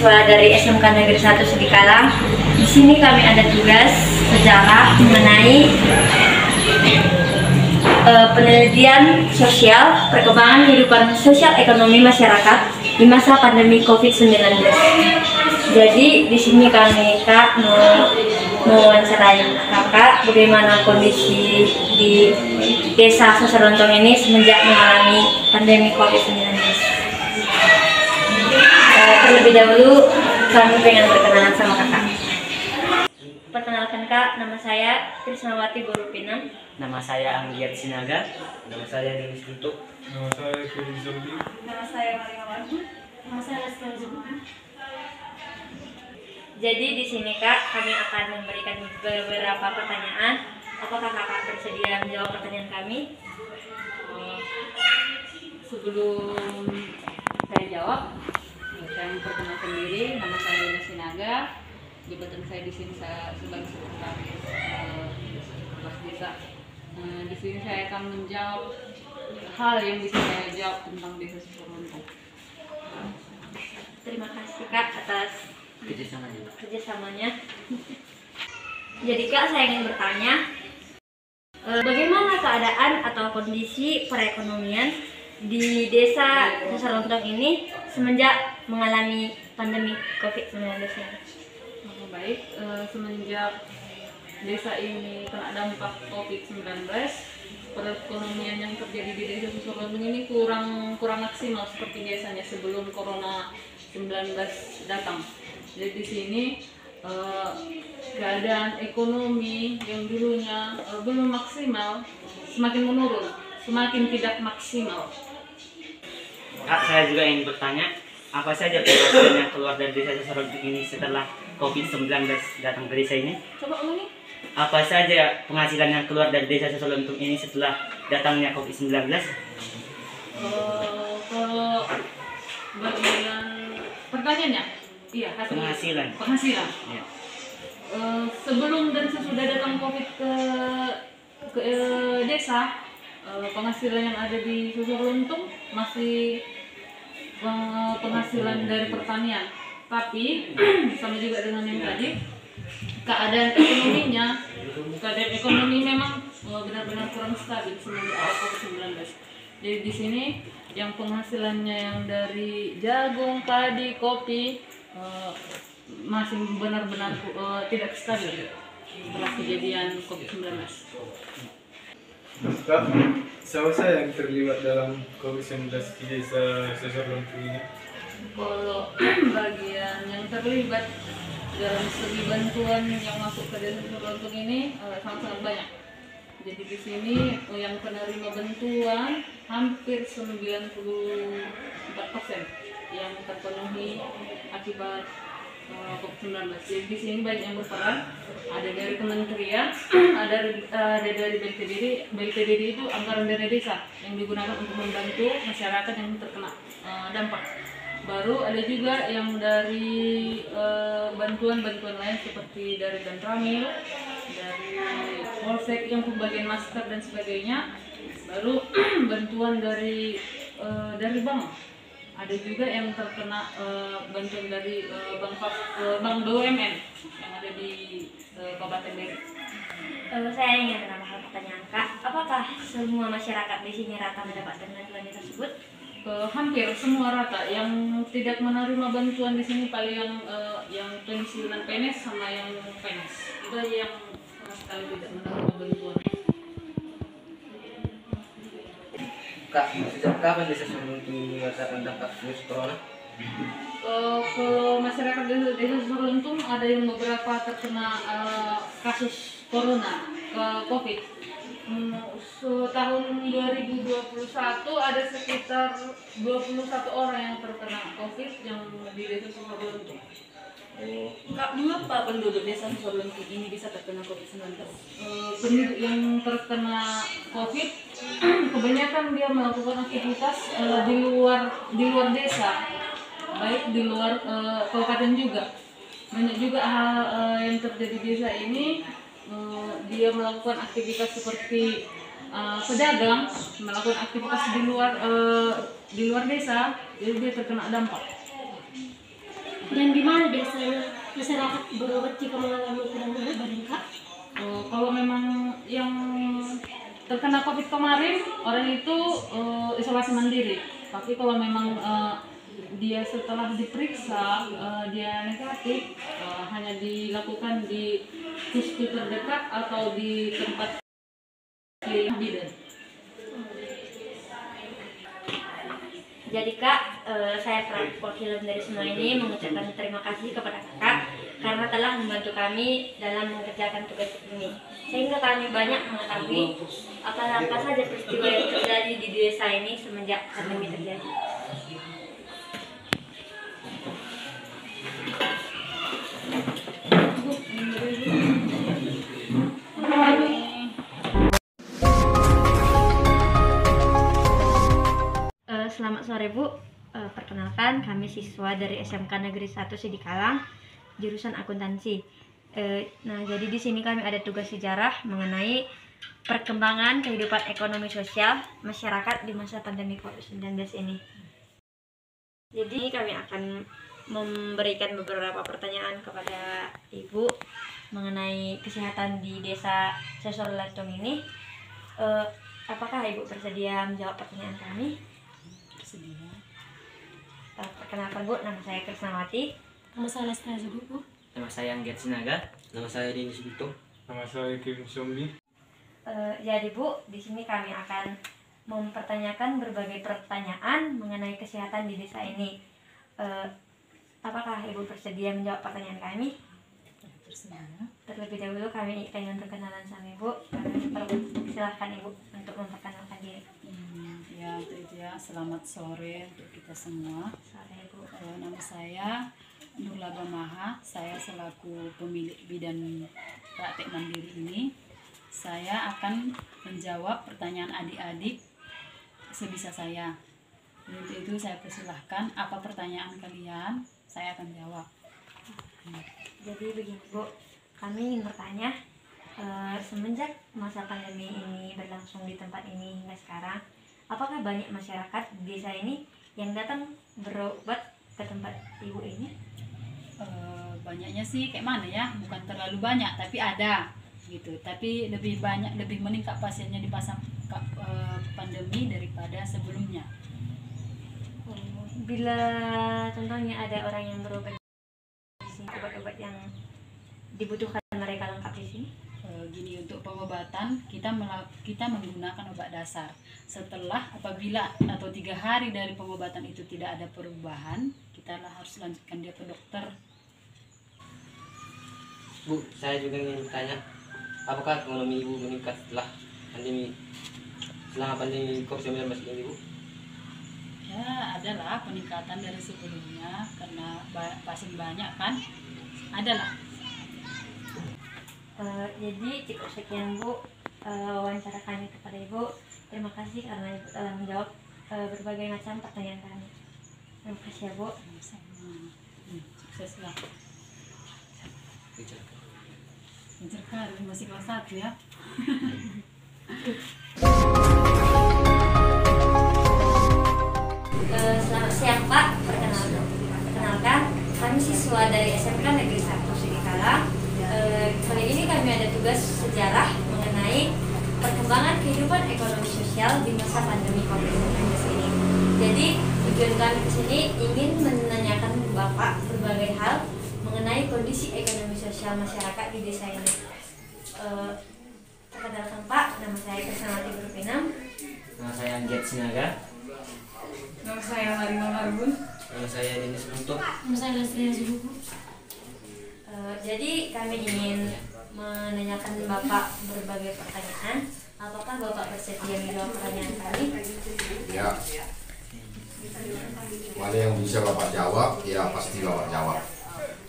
mahasiswa dari SMK Negeri 1 Sidikalang. Di sini kami ada tugas sejarah mengenai penelitian sosial, perkembangan kehidupan sosial ekonomi masyarakat di masa pandemi COVID-19. Jadi di sini kami mau mewawancarai kakak bagaimana kondisi di desa Sosorontong ini semenjak mengalami pandemi COVID-19. Terlebih dahulu kami pengen berkenalan sama kakak. Perkenalkan kak, nama saya Krisnawati Gorupinem. Nama saya Anggiat Sinaga. Nama saya Denis Guntuk. Nama saya Kevin Zombi. Nama saya Maria Warhu. Nama saya Lestari Zubana. Jadi di sini kak, kami akan memberikan beberapa pertanyaan. Apakah kakak bersedia menjawab pertanyaan kami? Sebelum saya jawab, saya memperkenalkan diri. Nama saya Denis Sinaga. Jabatan saya di sini sebagai sekretaris Kepala Desa. Di sini saya akan menjawab hal yang bisa saya jawab tentang desa Sosorontong. Terima kasih kak atas kerjasamanya. Jadi kak, saya ingin bertanya, bagaimana keadaan atau kondisi perekonomian di desa Sosorontong ini semenjak mengalami pandemi COVID-19 ini? Baik, semenjak desa ini kena dampak COVID-19, perekonomian yang terjadi di desa Sosorontong ini kurang maksimal seperti biasanya sebelum Corona 19 datang. Jadi di sini keadaan ekonomi yang dulunya belum maksimal semakin menurun, semakin tidak maksimal. Kak, saya juga ingin bertanya, apa saja penghasilan yang keluar dari desa Sosorontong ini setelah COVID-19 datang ke desa ini? Coba ulangi. Apa saja penghasilan yang keluar dari desa Sosorontong ini setelah datangnya COVID-19? Kalau bagian pertanyaannya, iya, penghasilan. Ya. Sebelum dan sesudah datang COVID ke desa, penghasilan yang ada di Sosorontong masih penghasilan dari pertanian. Tapi sama juga dengan yang tadi, keadaan ekonomi memang benar-benar kurang stabil semenjak ada COVID-19. Jadi di sini yang penghasilannya yang dari jagung, padi, kopi masih benar-benar tidak stabil setelah kejadian COVID-19. Kak, siapa saya yang terlibat dalam COVID-19 di desa Sosorontong ini? Kalau bagian yang terlibat dalam segi bantuan yang masuk ke desa Sosorontong ini sangat-sangat banyak. Jadi di sini yang penerima bantuan hampir 94% yang terpenuhi akibat COVID-19. Jadi di sini banyak yang berperan. Ada dari kementerian, ada dari BPDD itu anggaran dana desa yang digunakan untuk membantu masyarakat yang terkena dampak. Baru ada juga yang dari bantuan-bantuan lain seperti dari Danramil, dari Polsek yang pembagian masker dan sebagainya. Baru bantuan dari bank. Ada juga yang terkena bantuan dari bank BUMN yang ada di Kabupaten Deli. Saya ingin menambahkan pertanyaan kak, apakah semua masyarakat di sini rata mendapatkan bantuan tersebut? Hampir semua rata. Yang tidak menerima bantuan di sini paling yang pensiunan PNS sama yang PNS. Itu aja yang sama sekali tidak menerima bantuan. Kak, sejak kapan desa Sosorontong merasakan dampak virus corona? Kalau masyarakat desa Sosorontong ada yang beberapa terkena kasus corona, COVID. Tahun 2021 ada sekitar 21 orang yang terkena COVID yang di desa Sosorontong. Kak, mengapa penduduk desa Sosorontong ini bisa terkena COVID-19? Penduduk yang terkena COVID kebanyakan dia melakukan aktivitas di luar desa, baik di luar kabupaten juga. Banyak juga hal yang terjadi di desa ini, dia melakukan aktivitas seperti pedagang, melakukan aktivitas di luar desa, jadi dia terkena dampak. Dan di mana biasanya masyarakat berobat jika mengalami kurang enak badan, Kak? Kalau memang yang terkena COVID kemarin, orang itu isolasi mandiri. Tapi kalau memang dia setelah diperiksa dia negatif, hanya dilakukan di puskes terdekat atau di tempat bidan. Jadi Kak, saya perwakilan dari semua ini mengucapkan terima kasih kepada Kakak karena telah membantu kami dalam mengerjakan tugas ini. Sehingga kami banyak mengetahui apa saja peristiwa yang terjadi di desa ini semenjak pandemi terjadi. Selamat sore Bu, perkenalkan kami siswa dari SMK Negeri 1 Sidikalang, jurusan akuntansi. Nah, jadi di sini kami ada tugas sejarah mengenai perkembangan kehidupan ekonomi sosial masyarakat di masa pandemi COVID-19 ini. Jadi kami akan memberikan beberapa pertanyaan kepada Ibu mengenai kesehatan di desa Sesor Lantung ini. Apakah Ibu bersedia menjawab pertanyaan kami? Perkenalkan Bu, nama saya Krisnawati. Nama saya Lestari juga, Bu. Nama saya Angget Sinaga. Nama saya Denis Bito. Nama saya Kim Sombi. Jadi Bu, di sini kami akan mempertanyakan berbagai pertanyaan mengenai kesehatan di desa ini. Apakah Ibu bersedia menjawab pertanyaan kami? Terlebih dahulu kami ingin berkenalan sama Ibu. Silahkan Ibu untuk memperkenalkan diri. Ya, itu ya. Selamat sore untuk kita semua. Sore Ibu. Nama saya Nurla Bamaha. Saya selaku pemilik bidan praktek mandiri ini. Saya akan menjawab pertanyaan adik-adik sebisa saya. Untuk itu saya persilahkan apa pertanyaan kalian, saya akan jawab. Jadi begini Bu, kami ingin bertanya, semenjak masa pandemi ini berlangsung di tempat ini hingga sekarang, apakah banyak masyarakat di desa ini yang datang berobat ke tempat Ibu ini? Banyaknya sih kayak mana ya, bukan terlalu banyak tapi ada gitu. Tapi lebih banyak, lebih meningkat pasiennya di masa pandemi daripada sebelumnya. Bila contohnya ada orang yang berobat di sini, obat-obat yang dibutuhkan mereka lengkap di sini? Gini, untuk pengobatan kita menggunakan obat dasar. Setelah apabila atau 3 hari dari pengobatan itu tidak ada perubahan, kita harus lanjutkan dia ke dokter. Bu, saya juga ingin bertanya, apakah ekonomi Ibu meningkat setelah pandemi COVID-19 ini, Bu? Ya, adalah peningkatan dari sebelumnya karena pasien banyak kan, adalah. Jadi cukup sekian Bu wawancara kami kepada Ibu. Terima kasih karena Ibu telah menjawab berbagai macam pertanyaan kami. Terima kasih ya Bu. Sukseslah. Mencerkar, masih kelas 1 ya. Selamat siang Pak, perkenalkan kami siswa dari SMK Negeri 1 Sidikalang. Kali ini kami ada tugas sejarah mengenai perkembangan kehidupan ekonomi sosial di masa pandemi COVID-19 ini. Jadi tujuan kami ke sini ingin menanyakan Bapak berbagai hal mengenai kondisi ekonomi sosial masyarakat di desa ini. Perkenalkan Pak, nama saya Krisnawati Berpinam. Nama saya Angget Sinaga. Nama saya Marina Marbun. Nama saya Denis Bito. Nama saya Lestari juga, Bu. Jadi kami ingin menanyakan Bapak berbagai pertanyaan. Apakah Bapak bersedia menjawab pertanyaan kami? Ya, mana yang bisa Bapak jawab, ya pasti Bapak jawab.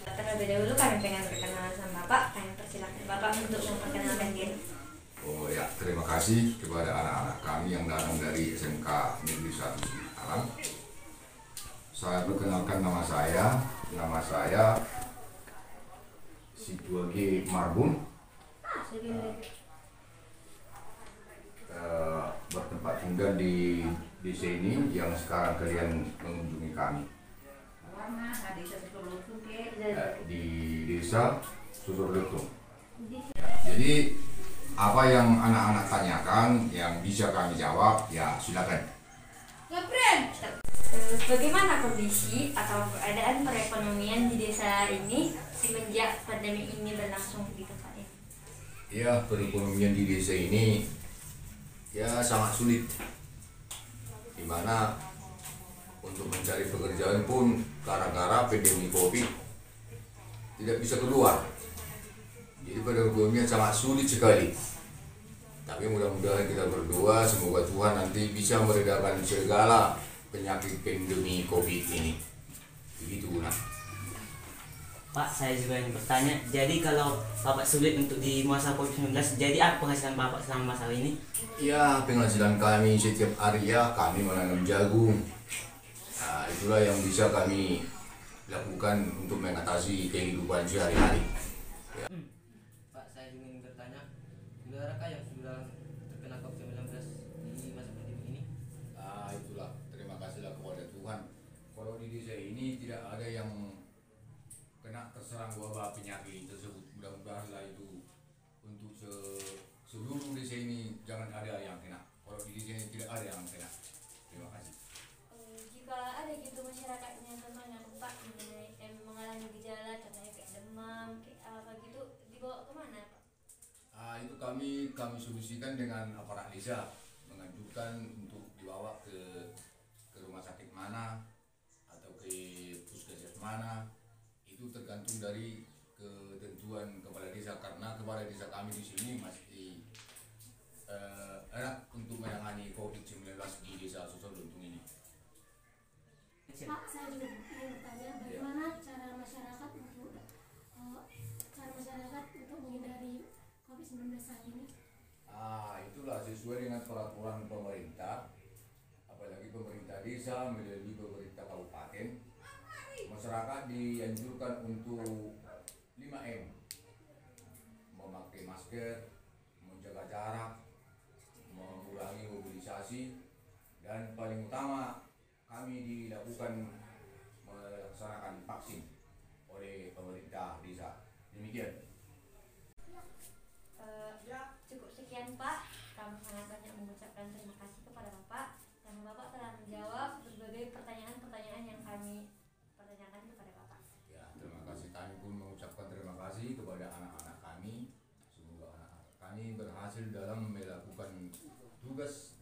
Terlebih dahulu kami pengen berkenalan sama Bapak. Kami persilakan Bapak untuk memperkenalkan diri. Oh ya, terima kasih kepada anak-anak kami yang datang dari SMK Negeri 1 Sidikalang. Saya perkenalkan nama saya Situagi Marbun, bertempat tinggal di desa ini yang sekarang kalian mengunjungi kami. di desa Susurletung. Jadi apa yang anak-anak tanyakan yang bisa kami jawab, ya silakan. Bagaimana kondisi atau keadaan perekonomian di desa ini semenjak pandemi ini berlangsung di tempat ini? Ya, perekonomian di desa ini ya sangat sulit, dimana untuk mencari pekerjaan pun gara-gara pandemi COVID tidak bisa keluar. Jadi perekonomian sangat sulit sekali. Tapi mudah-mudahan kita berdoa semoga Tuhan nanti bisa meredakan segala penyakit pandemi COVID ini. Begitu, Nak. Pak, saya juga ingin bertanya, jadi kalau Bapak sulit untuk di masa COVID-19, jadi apa penghasilan Bapak selama masa ini? Ya, penghasilan kami setiap hari ya kami menanam jagung. Nah, itulah yang bisa kami lakukan untuk mengatasi kehidupan sehari-hari. Ya. Pak, saya juga ingin bertanya, saudarakah yang sudah terkena COVID-19 di masa pandemi ini? Nah, itulah terima kasihlah kepada Tuhan. Kalau di desa ini tidak ada yang kena terserang wabah penyakit tersebut. Mudah-mudahanlah itu untuk seluruh desa ini jangan ada yang kena. Kalau di desa ini tidak ada yang kena. Terima kasih. Jika ada gitu masyarakatnya contohnya Pak mengalami gejala contohnya kayak demam kayak apa gitu dibawa kemana Pak? Itu kami solusikan dengan aparat desa, mengajukan untuk dibawa ke rumah sakit mana atau ke puskesmas mana. Itu tergantung dari ketentuan kepala desa, karena kepala desa kami di sini masih enak untuk menangani COVID-19 di desa Susurletung ini. Pak, saya juga ingin bertanya bagaimana cara masyarakat untuk menghindari COVID-19 saat ini? Itulah sesuai dengan peraturan pemerintah, apalagi pemerintah desa melalui pemerintah kabupaten. Masyarakat dianjurkan untuk 5M, memakai masker, menjaga jarak, mengurangi mobilisasi, dan paling utama kami dilakukan melaksanakan vaksin oleh pemerintah desa. Demikian. Cukup sekian Pak, kami sangat banyak mengucapkan terima kasih kepada Bapak karena Bapak telah menjawab berbagai pertanyaan-pertanyaan yang kami pertanyakan kepada Bapak. Ya, terima kasih. Kami pun mengucapkan terima kasih kepada anak-anak kami. Semoga anak-anak kami berhasil dalam melakukan tugas